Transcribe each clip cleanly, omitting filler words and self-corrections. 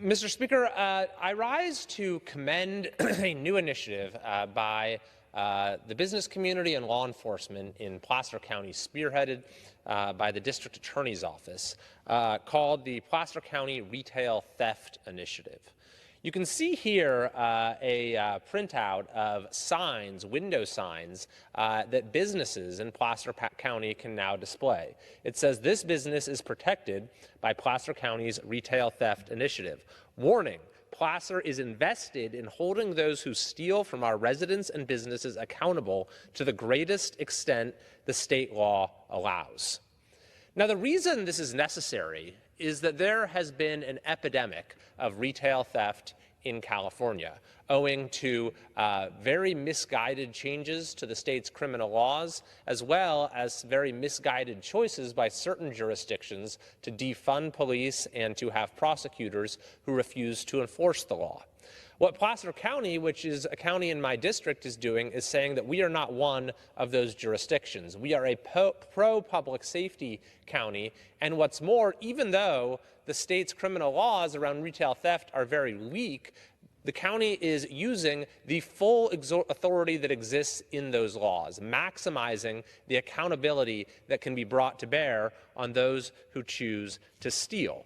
Mr. Speaker, I rise to commend a new initiative by the business community and law enforcement in Placer County, spearheaded by the District Attorney's Office, called the Placer County Retail Theft Initiative. You can see here a printout of signs, window signs, that businesses in Placer County can now display. It says, "This business is protected by Placer County's Retail Theft Initiative. Warning, Placer is invested in holding those who steal from our residents and businesses accountable to the greatest extent the state law allows." Now, the reason this is necessary is that there has been an epidemic of retail theft in California, owing to very misguided changes to the state's criminal laws, as well as very misguided choices by certain jurisdictions to defund police and to have prosecutors who refuse to enforce the law. What Placer County, which is a county in my district, is doing is saying that we are not one of those jurisdictions. We are a pro-public safety county, and what's more, even though the state's criminal laws around retail theft are very weak, the county is using the full authority that exists in those laws, maximizing the accountability that can be brought to bear on those who choose to steal.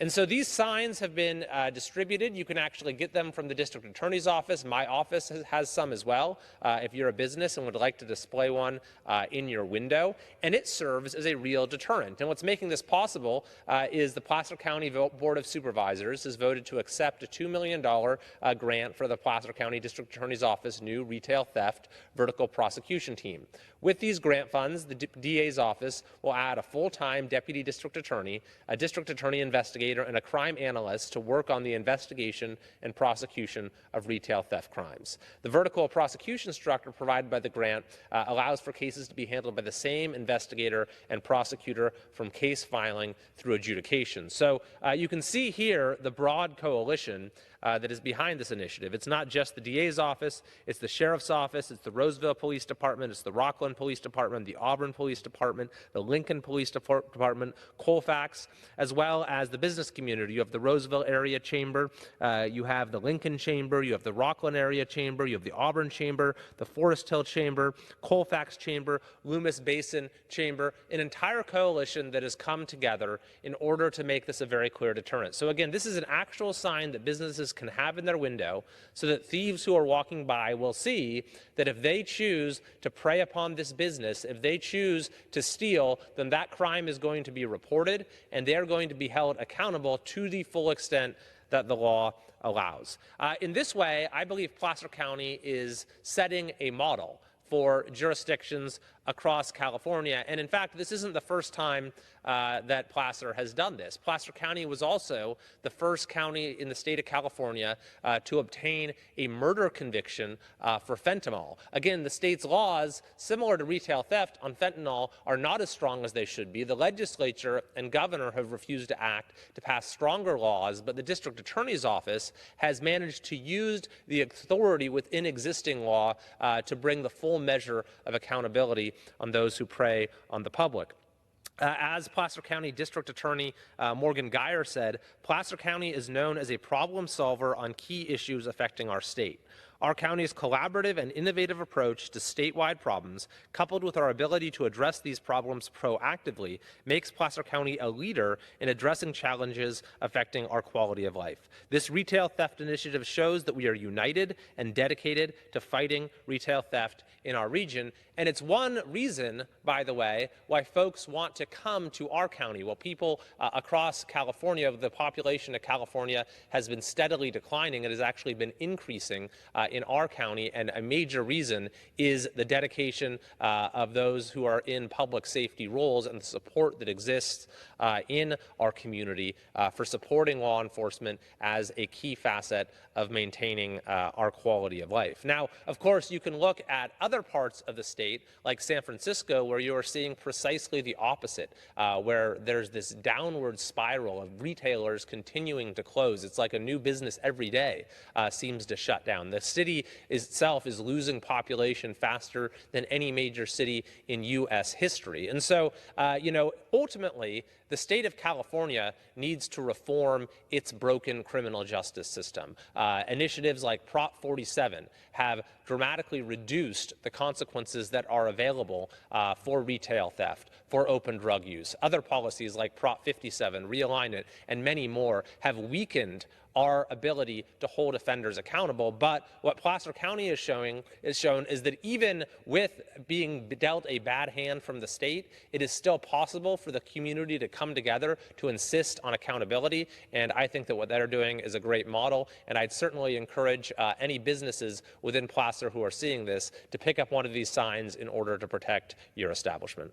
And so these signs have been distributed. You can actually get them from the District Attorney's Office. My office has some as well, if you're a business and would like to display one in your window. And it serves as a real deterrent. And what's making this possible is the Placer County Board of Supervisors has voted to accept a $2 million grant for the Placer County District Attorney's Office new retail theft vertical prosecution team. With these grant funds, the DA's office will add a full-time deputy district attorney, a district attorney investigator, and a crime analyst to work on the investigation and prosecution of retail theft crimes. The vertical prosecution structure provided by the grant allows for cases to be handled by the same investigator and prosecutor from case filing through adjudication. So you can see here the broad coalition that is behind this initiative. It's not just the DA's office, it's the Sheriff's Office, it's the Roseville Police Department, it's the Rockland Police Department, the Auburn Police Department, the Lincoln Police Department, Colfax, as well as the business community. You have the Roseville Area Chamber, you have the Lincoln Chamber, you have the Rockland Area Chamber, you have the Auburn Chamber, the Forest Hill Chamber, Colfax Chamber, Loomis Basin Chamber, an entire coalition that has come together in order to make this a very clear deterrent. So again, this is an actual sign that businesses can have in their window so that thieves who are walking by will see that if they choose to prey upon this business, if they choose to steal, then that crime is going to be reported and they're going to be held accountable to the full extent that the law allows. In this way, I believe Placer County is setting a model for jurisdictions across California. And in fact, this isn't the first time that Placer has done this. Placer County was also the first county in the state of California to obtain a murder conviction for fentanyl. Again, the state's laws, similar to retail theft on fentanyl, are not as strong as they should be. The legislature and governor have refused to act to pass stronger laws, but the district attorney's office has managed to use the authority within existing law to bring the full measure of accountability on those who prey on the public. As Placer County District Attorney Morgan Geyer said, Placer County is known as a problem solver on key issues affecting our state. Our county's collaborative and innovative approach to statewide problems, coupled with our ability to address these problems proactively, makes Placer County a leader in addressing challenges affecting our quality of life. This retail theft initiative shows that we are united and dedicated to fighting retail theft in our region. And it's one reason, by the way, why folks want to come to our county. While people across California, the population of California has been steadily declining, it has actually been increasing in our county, and a major reason is the dedication of those who are in public safety roles and the support that exists in our community for supporting law enforcement as a key facet of maintaining our quality of life. Now, of course, you can look at other parts of the state, like San Francisco, where you are seeing precisely the opposite, where there's this downward spiral of retailers continuing to close. It's like a new business every day seems to shut down. The city city itself is losing population faster than any major city in U.S. history. And so, ultimately, the state of California needs to reform its broken criminal justice system. Initiatives like Prop 47 have dramatically reduced the consequences that are available for retail theft, for open drug use. Other policies like Prop 57, realignment, and many more have weakened our ability to hold offenders accountable. But what Placer County is shown is that even with being dealt a bad hand from the state, it is still possible for the community to come together to insist on accountability. And I think that what they're doing is a great model. And I'd certainly encourage any businesses within Placer who are seeing this to pick up one of these signs in order to protect your establishment.